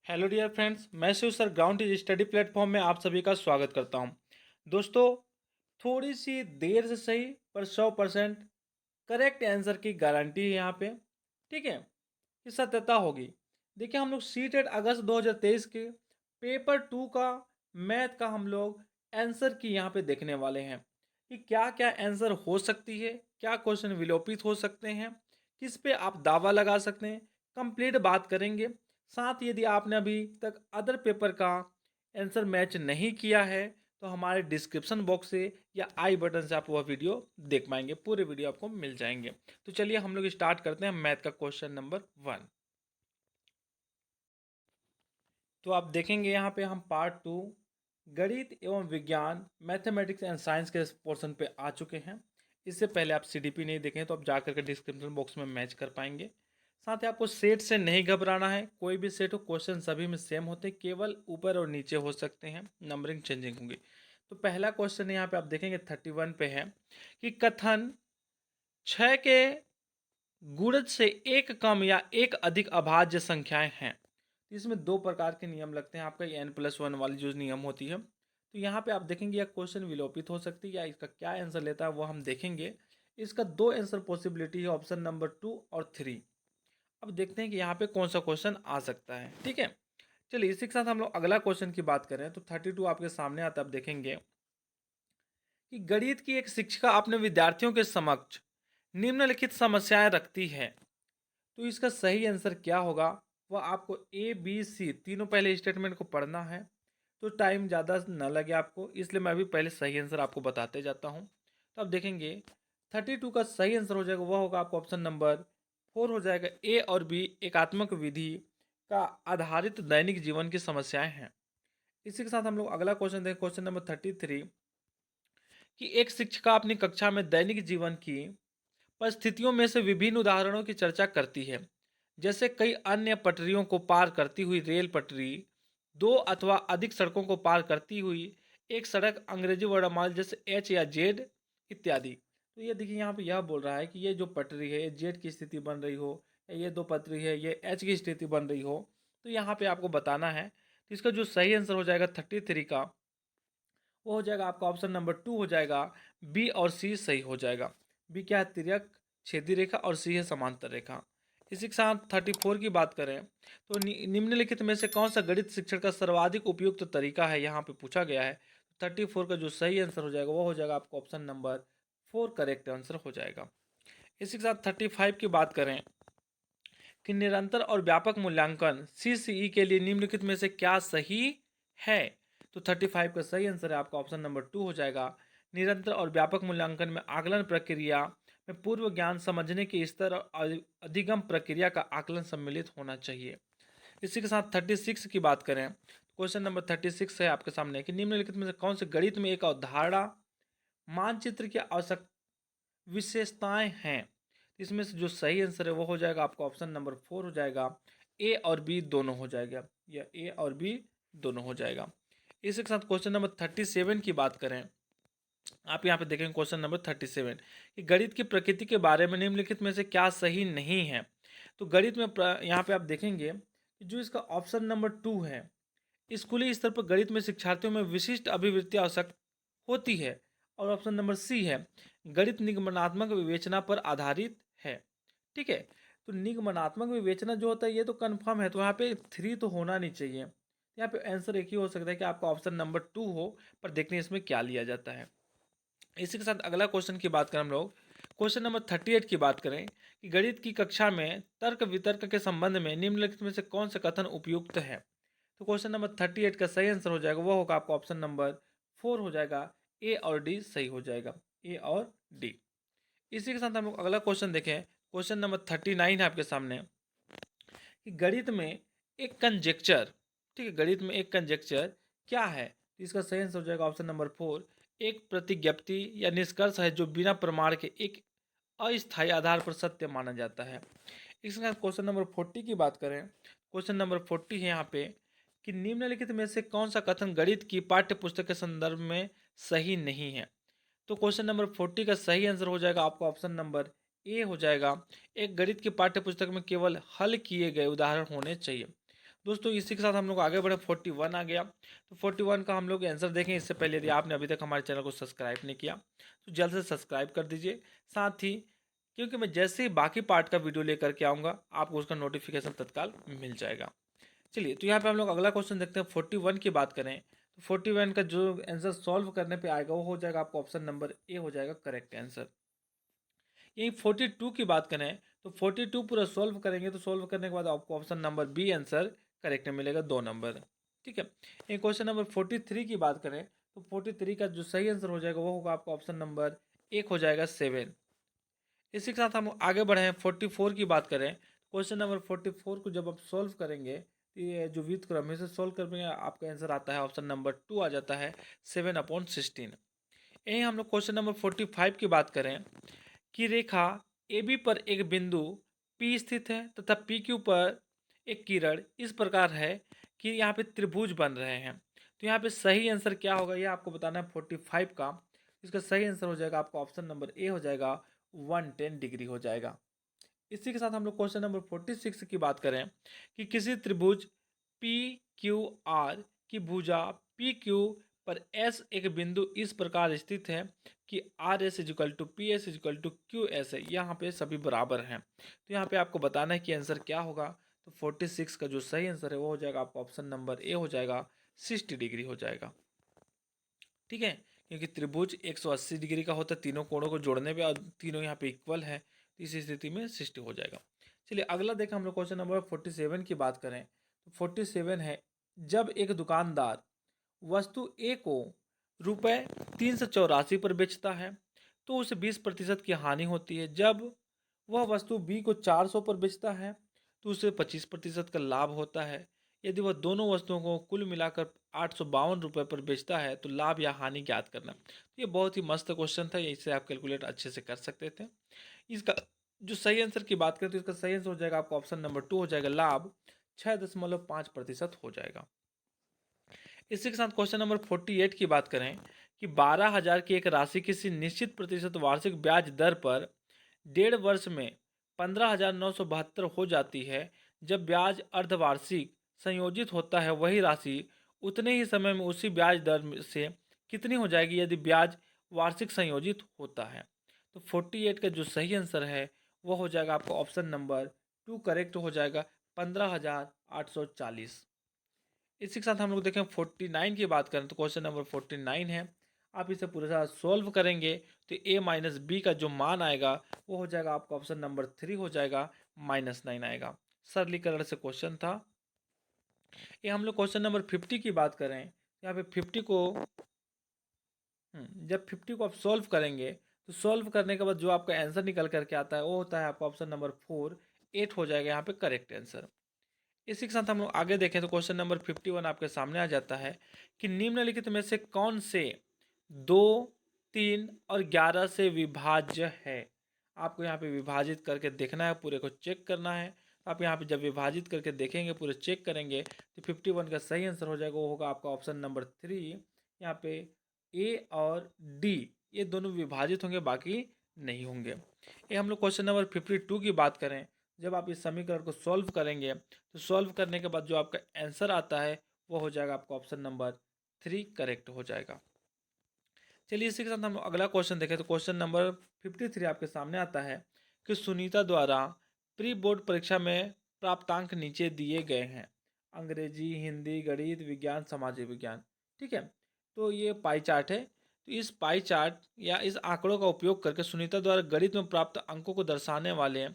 Hello dear friends, मैं Shiv sir ground teach study platform में आप सभी का स्वागत करता हूं। दोस्तों, थोड़ी सी देर से सही पर 100% करेक्ट आंसर की गारंटी है यहाँ पे। ठीक है, कि सत्यता होगी। देखिए, हम लोग सी टेट अगस्त 2023 के पेपर 2 का मैथ का हम लोग आंसर की यहाँ पे देखने वाले हैं कि क्या क्या आंसर हो सकती है, क्या क्वेश्चन विलोपित हो सकते हैं, किस पे आप दावा लगा सकते हैं। कंप्लीट बात करेंगे। साथ ही यदि आपने अभी तक अदर पेपर का आंसर मैच नहीं किया है तो हमारे डिस्क्रिप्शन बॉक्स से या आई बटन से आप वह वीडियो देख पाएंगे। पूरे वीडियो आपको मिल जाएंगे। तो चलिए हम लोग स्टार्ट करते हैं मैथ का क्वेश्चन नंबर 1। तो आप देखेंगे यहाँ पे हम पार्ट 2 गणित एवं विज्ञान मैथमेटिक्स एंड साइंस के पोर्शन पे आ चुके हैं। इससे पहले आप सीडीपी नहीं देखें तो आप जा करके डिस्क्रिप्शन बॉक्स में मैच कर पाएंगे। साथ ही आपको सेट से नहीं घबराना है। कोई भी सेट हो, क्वेश्चन सभी में सेम होते हैं, केवल ऊपर और नीचे हो सकते हैं, नंबरिंग चेंजिंग होंगी। तो पहला क्वेश्चन यहाँ पे आप देखेंगे 31 पे है कि कथन 6 के गुणज से एक कम या एक अधिक अभाज्य संख्याएं हैं। तो इसमें दो प्रकार के नियम लगते हैं। आपका n+1 वाली जो नियम होती है, तो यहाँ पे आप देखेंगे यह क्वेश्चन विलोपित हो सकती है या इसका क्या आंसर लेता है वो हम देखेंगे। इसका दो आंसर पॉसिबिलिटी है, ऑप्शन नंबर 2 और 3। अब देखते हैं कि यहाँ पे कौन सा क्वेश्चन आ सकता है। ठीक है, चलिए इसी के साथ हम लोग अगला क्वेश्चन की बात करें तो 32 आपके सामने आता है। आप देखेंगे कि गणित की एक शिक्षिका अपने विद्यार्थियों के समक्ष निम्नलिखित समस्याएं रखती है। तो इसका सही आंसर क्या होगा वह आपको ए बी सी तीनों पहले स्टेटमेंट को पढ़ना है। तो टाइम ज़्यादा ना लगे आपको, इसलिए मैं अभी पहले सही आंसर आपको बताते जाता हूँ। तो आप देखेंगे 32 का सही आंसर हो जाएगा, वह होगा आपको ऑप्शन नंबर 4 हो जाएगा। ए और बी एकात्मक विधि का आधारित दैनिक जीवन की समस्याएं हैं। इसी के साथ हम लोग अगला क्वेश्चन देखें, क्वेश्चन नंबर 33 कि एक शिक्षिका अपनी कक्षा में दैनिक जीवन की परिस्थितियों में से विभिन्न उदाहरणों की चर्चा करती है। जैसे कई अन्य पटरियों को पार करती हुई रेल पटरी, दो अथवा अधिक सड़कों को पार करती हुई एक सड़क, अंग्रेजी वर्णमाला जैसे एच या जेड इत्यादि। तो ये देखिए यहाँ पे यह बोल रहा है कि ये जो पटरी है ये जेड की स्थिति बन रही हो, या ये दो पटरी है ये एच की स्थिति बन रही हो। तो यहाँ पे आपको बताना है। तो इसका जो सही आंसर हो जाएगा 33 का, वो हो जाएगा आपका ऑप्शन नंबर 2 हो जाएगा। बी और सी सही हो जाएगा। बी क्या है, तिर्यक छेदी रेखा, और सी है समांतर रेखा। इसी के साथ 34 की बात करें तो निम्नलिखित में से कौन सा गणित शिक्षण का सर्वाधिक उपयुक्त तरीका है, यहाँ पे पूछा गया है। 34 का जो सही आंसर हो जाएगा वो हो जाएगा आपका ऑप्शन नंबर 4 करेक्ट आंसर हो जाएगा। इसी के साथ 35 की बात करें कि निरंतर और व्यापक मूल्यांकन CCE के लिए निम्नलिखित में से क्या सही है। तो 35 का सही आंसर है आपका ऑप्शन नंबर 2 हो जाएगा। निरंतर और व्यापक मूल्यांकन में आकलन प्रक्रिया में पूर्व ज्ञान समझने के स्तर और अधिगम प्रक्रिया का आकलन सम्मिलित होना चाहिए। इसी के साथ 36 की बात करें, क्वेश्चन नंबर 36 है आपके सामने कि निम्नलिखित में से कौन से गणित में एक अवधारणा मानचित्र की आवश्यक विशेषताएं हैं। इसमें से जो सही आंसर है वो हो जाएगा आपका ऑप्शन नंबर 4 हो जाएगा। ए और बी दोनों हो जाएगा, या ए और बी दोनों हो जाएगा। इसी के साथ क्वेश्चन नंबर 37 की बात करें, आप यहाँ पे देखेंगे क्वेश्चन नंबर 37 कि गणित की प्रकृति के बारे में निम्नलिखित में से क्या सही नहीं है। तो गणित में यहाँ पे आप देखेंगे कि जो इसका ऑप्शन नंबर 2 है, स्कूली स्तर पर गणित में शिक्षार्थियों में विशिष्ट अभिवृत्ति आवश्यक होती है। और ऑप्शन नंबर सी है, गणित निगमनात्मक विवेचना पर आधारित है। ठीक है, तो निगमनात्मक विवेचना जो होता है ये तो कंफर्म है, तो यहाँ पे 3 तो होना नहीं चाहिए। यहाँ पे आंसर एक ही हो सकता है कि आपका ऑप्शन नंबर 2 हो, पर देखते हैं इसमें क्या लिया जाता है। इसी के साथ अगला क्वेश्चन की बात करें हम लोग, क्वेश्चन नंबर 38 की बात करें कि गणित की कक्षा में तर्क वितर्क के संबंध में निम्नलिखित में से कौन सा कथन उपयुक्त है। तो क्वेश्चन नंबर 38 का सही आंसर हो जाएगा, वो होगा आपका ऑप्शन नंबर 4 हो जाएगा। ए और डी सही हो जाएगा, ए और डी। इसी के साथ हम लोग अगला क्वेश्चन देखें, क्वेश्चन नंबर 39 है आपके सामने कि गणित में एक कंजेक्चर, ठीक है, गणित में एक कंजेक्चर क्या है। तो इसका सही आंसर हो जाएगा ऑप्शन नंबर 4, एक प्रतिज्ञप्ति या निष्कर्ष है जो बिना प्रमाण के एक अस्थायी आधार पर सत्य माना जाता है। इसके साथ क्वेश्चन नंबर 40 की बात करें, क्वेश्चन नंबर 40 है यहाँ पे कि निम्नलिखित में से कौन सा कथन गणित की पाठ्य पुस्तक के संदर्भ में सही नहीं है। तो क्वेश्चन नंबर 40 का सही आंसर हो जाएगा आपका ऑप्शन नंबर ए हो जाएगा। एक गणित की पाठ्य पुस्तक में केवल हल किए गए उदाहरण होने चाहिए। दोस्तों इसी के साथ हम लोग आगे बढ़े, 41 आ गया। तो 41 का हम लोग आंसर देखें इससे पहले यदि आपने अभी तक हमारे चैनल को सब्सक्राइब नहीं किया तो जल्द से सब्सक्राइब कर दीजिए। साथ ही क्योंकि मैं जैसे ही बाकी पार्ट का वीडियो लेकर के आऊँगा आपको उसका नोटिफिकेशन तत्काल मिल जाएगा। चलिए तो यहाँ पे हम लोग अगला क्वेश्चन देखते हैं। 41 की बात करें तो 41 का जो आंसर सॉल्व करने पे आएगा वो हो जाएगा आपका ऑप्शन नंबर ए हो जाएगा करेक्ट आंसर। यही 42 की बात करें तो 42 पूरा सॉल्व करेंगे तो सॉल्व करने के बाद आपको option number B answer correct मिलेगा 2 नंबर। ठीक है। ये क्वेश्चन नंबर 43 की बात करें तो 43 का जो सही आंसर हो जाएगा वो होगा आपका ऑप्शन नंबर एक हो जाएगा 7। इसी के साथ हम आगे बढ़े हैं। 44 की बात करें, क्वेश्चन नंबर 44 को जब आप सॉल्व करेंगे तो ये जो विद क्रम है सॉल्व करेंगे आपका आंसर आता है ऑप्शन नंबर 2 आ जाता है 7/16। यही हम लोग क्वेश्चन नंबर 45 की बात करें कि रेखा ए बी पर एक बिंदु P स्थित है तथा PQ पर एक किरण इस प्रकार है कि यहाँ पे त्रिभुज बन रहे हैं। तो यहाँ पे सही आंसर क्या होगा ये आपको बताना है 45 का। इसका सही आंसर हो जाएगा आपका ऑप्शन नंबर ए हो जाएगा 110 डिग्री हो जाएगा। इसी के साथ हम लोग क्वेश्चन नंबर 46 की बात करें कि किसी त्रिभुज पी क्यू आर की भुजा पी क्यू पर एस एक बिंदु इस प्रकार स्थित है कि R S is equal to P S is equal to Q S है, यहाँ पे सभी बराबर हैं। तो यहाँ पे आपको बताना है कि आंसर क्या होगा। तो 46 का जो सही आंसर है वो हो जाएगा आपका ऑप्शन नंबर ए हो जाएगा 60 डिग्री हो जाएगा। ठीक है, क्योंकि त्रिभुज 180 डिग्री का होता है, तीनों कोणों को जोड़ने पे और तीनों यहाँ पे इक्वल है, तो इस स्थिति में 60 हो जाएगा। चलिए अगला देखें हम लोग क्वेश्चन नंबर 47 की बात करें तो 47 है, जब एक दुकानदार वस्तु ए को रुपए 384 पर बेचता है तो उसे 20% की हानि होती है। जब वह वस्तु बी को 400 पर बेचता है तो उसे 25% का लाभ होता है। यदि वह दोनों वस्तुओं को कुल मिलाकर 852 रुपये पर बेचता है तो लाभ या हानि ज्ञात करना। तो ये बहुत ही मस्त क्वेश्चन था, इसे आप कैलकुलेट अच्छे से कर सकते थे। इसका जो सही आंसर की बात करें तो इसका सही आंसर हो जाएगा आपका ऑप्शन नंबर 2 हो जाएगा, लाभ 6.5% हो जाएगा। इसी के साथ क्वेश्चन नंबर 48 की बात करें कि 12,000 की एक राशि किसी निश्चित प्रतिशत वार्षिक ब्याज दर पर 1.5 वर्ष में 15,972 हो जाती है। जब ब्याज अर्धवार्षिक संयोजित होता है वही राशि उतने ही समय में उसी ब्याज दर से कितनी हो जाएगी यदि ब्याज वार्षिक संयोजित होता है। तो 48 का जो सही आंसर है वो हो जाएगा आपका ऑप्शन नंबर 2 करेक्ट हो जाएगा 15,840। इसी के साथ हम लोग देखें 49 की बात करें तो क्वेश्चन नंबर 49 है, आप इसे पूरा सॉल्व करेंगे तो a-b का जो मान आएगा वो हो जाएगा आपका ऑप्शन नंबर 3 हो जाएगा -9 आएगा। सरलीकरण से क्वेश्चन था ये। हम लोग क्वेश्चन नंबर 50 की बात करें, यहाँ पे 50 को जब 50 को आप सॉल्व करेंगे तो सॉल्व करने के बाद जो आपका आंसर निकल करके आता है वो होता है आपका ऑप्शन नंबर 4 8 हो जाएगा यहाँ पे करेक्ट आंसर। इसी के साथ हम लोग आगे देखें तो क्वेश्चन नंबर 51 आपके सामने आ जाता है कि निम्नलिखित में से कौन से 2, 3 और 11 से विभाज्य है। आपको यहाँ पे विभाजित करके देखना है, पूरे को चेक करना है। आप यहाँ पे जब विभाजित करके देखेंगे, पूरे चेक करेंगे तो 51 का सही आंसर हो जाएगा, वो होगा आपका ऑप्शन नंबर 3। यहाँ पे ए और डी ये दोनों विभाजित होंगे, बाकी नहीं होंगे। ये हम लोग क्वेश्चन नंबर 52 की बात करें, जब आप इस समीकरण को सॉल्व करेंगे तो सॉल्व करने के बाद जो आपका आंसर आता है वो हो जाएगा आपका ऑप्शन नंबर 3 करेक्ट हो जाएगा। चलिए इसी के साथ हम अगला क्वेश्चन देखें तो क्वेश्चन नंबर 53 आपके सामने आता है कि सुनीता द्वारा प्री बोर्ड परीक्षा में प्राप्तांक नीचे दिए गए हैं, अंग्रेजी, हिंदी, गणित, विज्ञान, सामाजिक विज्ञान। ठीक है, तो ये पाई चार्ट है। तो इस पाई चार्ट या इस आंकड़ों का उपयोग करके सुनीता द्वारा गणित में प्राप्त अंकों को दर्शाने वाले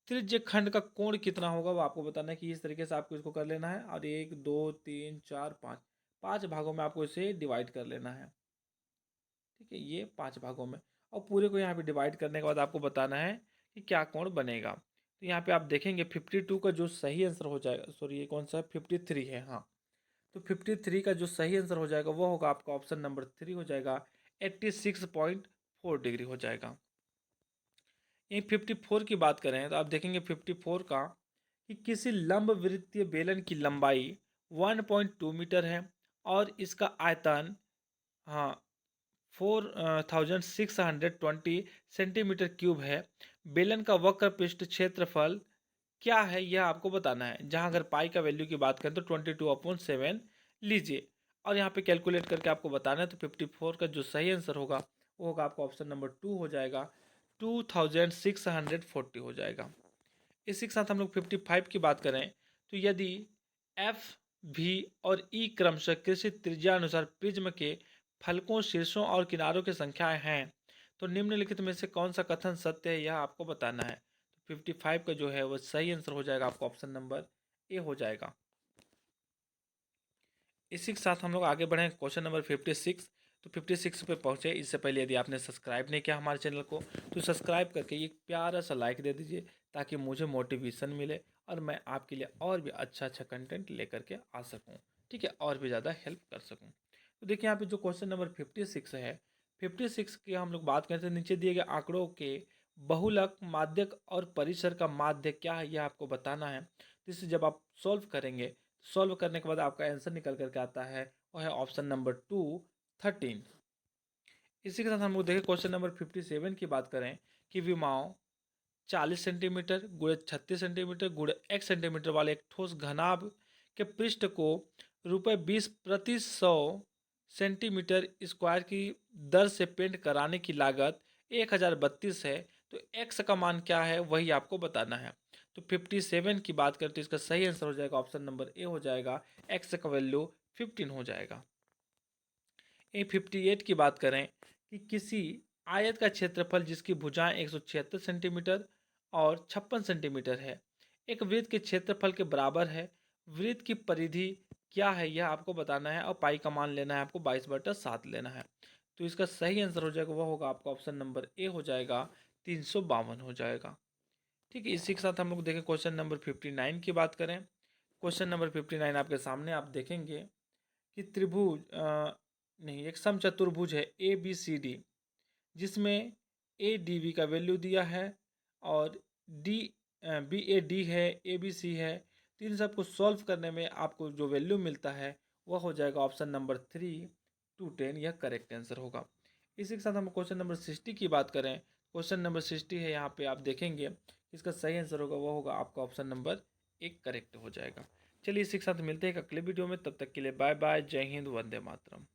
त्रिज्य खंड का कोण कितना होगा वो आपको बताना है कि इस तरीके से आपको इसको कर लेना है और 1 2 3 4 5 5 भागों में आपको इसे डिवाइड कर लेना है। ठीक है, ये 5 भागों में और पूरे को यहाँ पे डिवाइड करने के बाद आपको बताना है कि क्या कोण बनेगा। तो यहाँ पे आप देखेंगे 52 का जो सही आंसर हो जाएगा, सॉरी ये कौन सा है 53 है, हाँ। तो 53 का जो सही आंसर हो जाएगा वो होगा आपका ऑप्शन नंबर 3 हो जाएगा 86.4 डिग्री हो जाएगा। यही 54 की बात करें तो आप देखेंगे 54 का कि किसी लंब वृत्तीय बेलन की लंबाई 1.2 मीटर है और इसका आयतन, हाँ, 4620 सेंटीमीटर क्यूब है। बेलन का वक्र पृष्ठ क्षेत्रफल क्या है यह आपको बताना है। जहाँ अगर पाई का वैल्यू की बात करें तो 22/7 लीजिए और यहाँ पे कैलकुलेट करके आपको बताना है। तो 54 का जो सही आंसर होगा वो होगा आपका ऑप्शन नंबर 2 हो जाएगा, 2640 हो जाएगा। इसी के साथ हम लोग 55 की बात करें तो यदि एफ, भी और ई क्रमशः कृषि त्रिज्या अनुसार प्रिज्म के फलकों, शीर्षों और किनारों की संख्याएं हैं तो निम्नलिखित में से कौन सा कथन सत्य है यह आपको बताना है। तो 55 का जो है वो सही आंसर हो जाएगा आपका ऑप्शन नंबर ए हो जाएगा। इसी के साथ हम लोग आगे बढ़े क्वेश्चन नंबर 56। तो 56 पे पहुँचे इससे पहले यदि आपने सब्सक्राइब नहीं किया हमारे चैनल को तो सब्सक्राइब करके एक प्यारा सा लाइक दे दीजिए ताकि मुझे मोटिवेशन मिले और मैं आपके लिए और भी अच्छा अच्छा कंटेंट लेकर के आ सकूं, ठीक है, और भी ज़्यादा हेल्प कर सकूं। तो देखिए यहाँ पे जो क्वेश्चन नंबर 56 है, 56 की हम लोग बात करते हैं। नीचे दिए गए आंकड़ों के बहुलक, माध्यक और परिसर का माध्य क्या है यह आपको बताना है। तो इसे जब आप सॉल्व करेंगे, सॉल्व करने के बाद आपका आंसर निकल करके आता है वो है ऑप्शन नंबर 2, 13। इसी के साथ हम लोग देखें क्वेश्चन नंबर 57 की बात करें कि विमाओं 40 सेंटीमीटर गुणे 36 सेंटीमीटर गुणे 1 सेंटीमीटर वाले एक ठोस घनाभ के पृष्ठ को ₹20 प्रति 100 सेंटीमीटर स्क्वायर की दर से पेंट कराने की लागत 1032 है। तो एक्स का मान क्या है वही आपको बताना है। तो 57 की बात करें तो इसका सही आंसर हो जाएगा ऑप्शन नंबर ए हो जाएगा, एक्स का वैल्यू 15 हो जाएगा। ए 58 की बात करें कि किसी आयत का क्षेत्रफल जिसकी भुजाएं 176 सेंटीमीटर और 56 सेंटीमीटर है एक वृत्त के क्षेत्रफल के बराबर है। वृत्त की परिधि क्या है यह आपको बताना है और पाई का मान लेना है आपको 22/7 लेना है। तो इसका सही आंसर हो जाएगा वह होगा आपका ऑप्शन नंबर ए हो जाएगा, 352 हो जाएगा। ठीक है, इसी के साथ हम लोग देखें क्वेश्चन नंबर 59 की बात करें। क्वेश्चन नंबर 59 आपके सामने आप देखेंगे कि त्रिभुज नहीं, एक समचतुर्भुज है ए बी सी डी जिसमें ए डी बी का वैल्यू दिया है और डी बी ए डी है, ए बी सी है। तो इन सबको सॉल्व करने में आपको जो वैल्यू मिलता है वह हो जाएगा ऑप्शन नंबर 3, 210, यह करेक्ट आंसर होगा। इसी के साथ हम क्वेश्चन नंबर 60 की बात करें। क्वेश्चन नंबर 60 है, यहाँ पे आप देखेंगे इसका सही आंसर होगा वह होगा आपका ऑप्शन नंबर 1 करेक्ट हो जाएगा। चलिए इसी के साथ मिलते हैं एक अगले वीडियो में, तब तक के लिए बाय बाय, जय हिंद, वंदे मातरम।